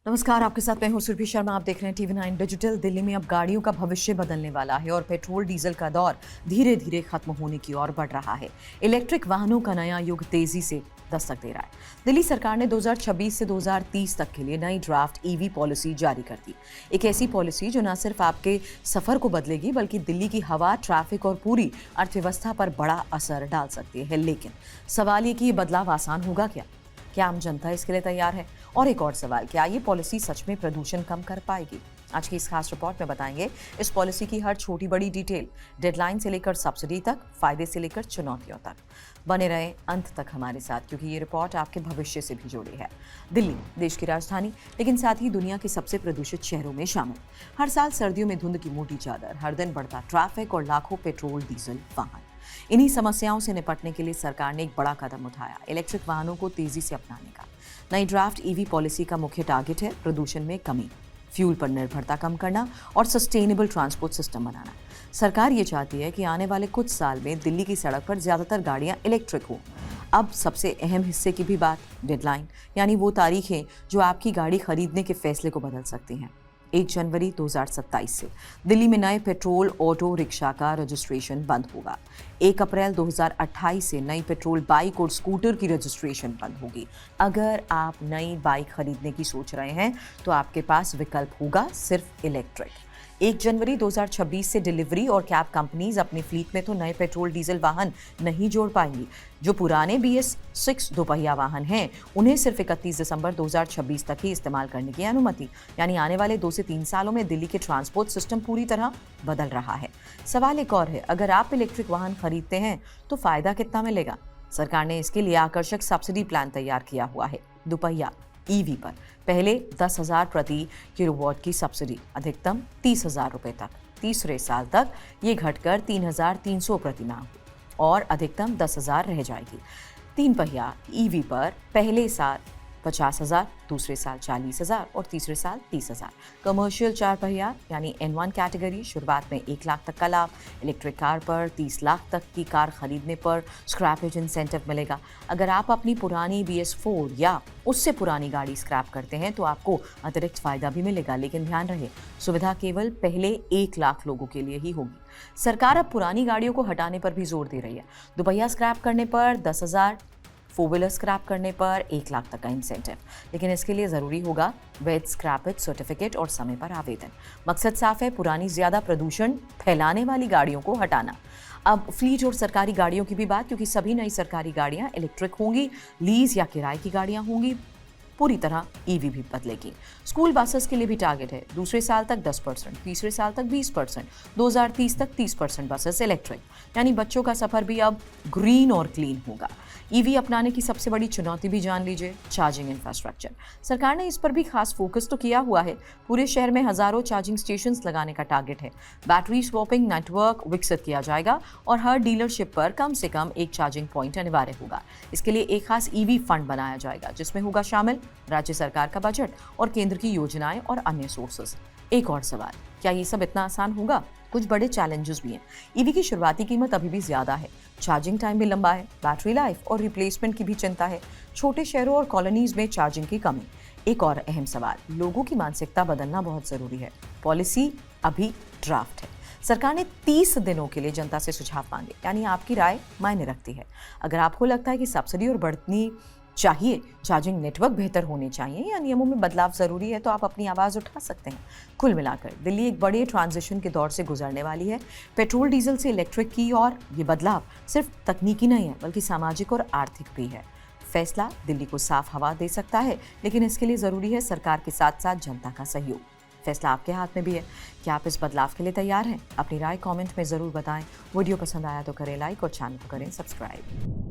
नमस्कार, आपके साथ मैं हूं सुरभि शर्मा। आप देख रहे हैं TV9 डिजिटल। दिल्ली में अब गाड़ियों का भविष्य बदलने वाला है और पेट्रोल डीजल का दौर धीरे धीरे खत्म होने की ओर बढ़ रहा है। इलेक्ट्रिक वाहनों का नया युग तेजी से दस्तक दे रहा है। दिल्ली सरकार ने 2026 से 2030 तक के लिए नई ड्राफ्ट ईवी पॉलिसी जारी कर दी। एक ऐसी पॉलिसी जो न सिर्फ आपके सफर को बदलेगी बल्कि दिल्ली की हवा, ट्रैफिक और पूरी अर्थव्यवस्था पर बड़ा असर डाल सकती है। लेकिन सवाल ये कि ये बदलाव आसान होगा क्या आम जनता इसके लिए तैयार है? और एक और सवाल, क्या ये पॉलिसी सच में प्रदूषण कम कर पाएगी? आज की इस खास रिपोर्ट में बताएंगे इस पॉलिसी की हर छोटी बड़ी डिटेल, डेडलाइन से लेकर सब्सिडी तक, फायदे से लेकर चुनौतियों तक। बने रहे अंत तक हमारे साथ, क्योंकि ये रिपोर्ट आपके भविष्य से भी जुड़ी है। दिल्ली देश की राजधानी, लेकिन साथ ही दुनिया के सबसे प्रदूषित शहरों में शामिल। हर साल सर्दियों में धुंध की मोटी चादर, हर दिन बढ़ता ट्रैफिक और लाखों पेट्रोल डीजल वाहन। इन्हीं समस्याओं से निपटने के लिए सरकार ने एक बड़ा कदम उठाया, इलेक्ट्रिक वाहनों को तेजी से अपनाने का। नई ड्राफ्ट ईवी पॉलिसी का मुख्य टारगेट है प्रदूषण में कमी, फ्यूल पर निर्भरता कम करना और सस्टेनेबल ट्रांसपोर्ट सिस्टम बनाना। सरकार ये चाहती है कि आने वाले कुछ साल में दिल्ली की सड़क पर ज्यादातर गाड़ियां इलेक्ट्रिक हो। अब सबसे अहम हिस्से की भी बात, डेडलाइन, यानी वो तारीखें जो आपकी गाड़ी खरीदने के फैसले को बदल सकती हैं। 1 जनवरी 2027 से दिल्ली में नए पेट्रोल ऑटो रिक्शा का रजिस्ट्रेशन बंद होगा। 1 अप्रैल 2028 से नई पेट्रोल बाइक और स्कूटर की रजिस्ट्रेशन बंद होगी। अगर आप नई बाइक खरीदने की सोच रहे हैं तो आपके पास विकल्प होगा सिर्फ इलेक्ट्रिक। 1 जनवरी 2026 से डिलीवरी और कैब कंपनीज अपनी फ्लीट में तो नए पेट्रोल डीजल वाहन नहीं जोड़ पाएंगी। जो पुराने BS6 दोपहिया वाहन हैं, उन्हें सिर्फ 31 दिसंबर 2026 तक ही इस्तेमाल करने की अनुमति। यानी आने वाले 2 से 3 सालों में दिल्ली के ट्रांसपोर्ट सिस्टम पूरी तरह बदल रहा है। सवाल एक और है, अगर आप इलेक्ट्रिक वाहन खरीदते हैं तो फायदा कितना मिलेगा? सरकार ने इसके लिए आकर्षक सब्सिडी प्लान तैयार किया हुआ है। दोपहिया ईवी पर पहले 10,000 प्रति किलोवाट की सब्सिडी, अधिकतम 30,000 रुपए तक। तीसरे साल तक ये घटकर 3,300 प्रति माह और अधिकतम 10,000 रह जाएगी। 3 पहिया ईवी पर पहले साल 50,000, दूसरे साल 40,000 और तीसरे साल 30,000। कमर्शियल 4 पहिया यानी N1 कैटेगरी, शुरुआत में 1 लाख तक का लाभ। इलेक्ट्रिक कार पर 30 लाख तक की कार खरीदने पर स्क्रैपेज इंसेंटिव मिलेगा। अगर आप अपनी पुरानी BS4 या उससे पुरानी गाड़ी स्क्रैप करते हैं तो आपको अतिरिक्त फायदा भी मिलेगा, लेकिन ध्यान रहे, सुविधा केवल पहले 1 लाख लोगों के लिए ही होगी। सरकार अब पुरानी गाड़ियों को हटाने पर भी जोर दे रही है। दोपहिया स्क्रैप करने पर 10,000, 4 व्हीलर स्क्रैप करने पर 1 लाख तक का इंसेंटिव, लेकिन इसके लिए जरूरी होगा वैध स्क्रैपेज सर्टिफिकेट और समय पर आवेदन। मकसद साफ है, पुरानी ज्यादा प्रदूषण फैलाने वाली गाड़ियों को हटाना। अब फ्लीट और सरकारी गाड़ियों की भी बात, क्योंकि सभी नई सरकारी गाड़ियां इलेक्ट्रिक होंगी, लीज या किराए की गाड़ियां होंगी, पूरी तरह ईवी भी बदलेगी। स्कूल बसेस के लिए भी टारगेट है, दूसरे साल तक 10%, तीसरे साल तक 20%, 2030 तक 30% बसेस इलेक्ट्रिक। यानी बच्चों का सफर भी अब ग्रीन और क्लीन होगा। ईवी अपनाने की सबसे बड़ी चुनौती भी जान लीजिए, चार्जिंग इंफ्रास्ट्रक्चर। सरकार ने इस पर भी खास फोकस तो किया हुआ है। पूरे शहर में हजारों चार्जिंग स्टेशंस लगाने का टारगेट है। बैटरी स्वैपिंग नेटवर्क विकसित किया जाएगा और हर डीलरशिप पर कम से कम एक चार्जिंग पॉइंट अनिवार्य होगा। इसके लिए एक खास ईवी फंड बनाया जाएगा, जिसमें होगा शामिल राज्य सरकार का बजट और केंद्र की योजनाएं और अन्य सोर्सेस। एक और सवाल, क्या ये सब इतना आसान होगा? कुछ बड़े चैलेंजेस भी हैं। ईवी की शुरुआती कीमत अभी भी ज्यादा है, चार्जिंग टाइम भी लंबा है, बैटरी लाइफ और रिप्लेसमेंट की भी चिंता है, छोटे शहरों और कॉलोनीज में चार्जिंग की कमी। एक और अहम सवाल, लोगों की मानसिकता बदलना बहुत जरूरी है। पॉलिसी अभी ड्राफ्ट है, सरकार ने 30 दिनों के लिए जनता से सुझाव मांगे, यानी आपकी राय मायने रखती है। अगर आपको लगता है कि सब्सिडी और बढ़नी चाहिए, चार्जिंग नेटवर्क बेहतर होने चाहिए या नियमों में बदलाव जरूरी है, तो आप अपनी आवाज उठा सकते हैं। कुल मिलाकर दिल्ली एक बड़े ट्रांजिशन के दौर से गुजरने वाली है, पेट्रोल डीजल से इलेक्ट्रिक की, और ये बदलाव सिर्फ तकनीकी नहीं है बल्कि सामाजिक और आर्थिक भी है। फैसला दिल्ली को साफ हवा दे सकता है, लेकिन इसके लिए जरूरी है सरकार के साथ साथ जनता का सहयोग। फैसला आपके हाथ में भी है। क्या आप इस बदलाव के लिए तैयार हैं? अपनी राय कमेंट में जरूर बताएं। वीडियो पसंद आया तो करें लाइक और चैनल को करें सब्सक्राइब।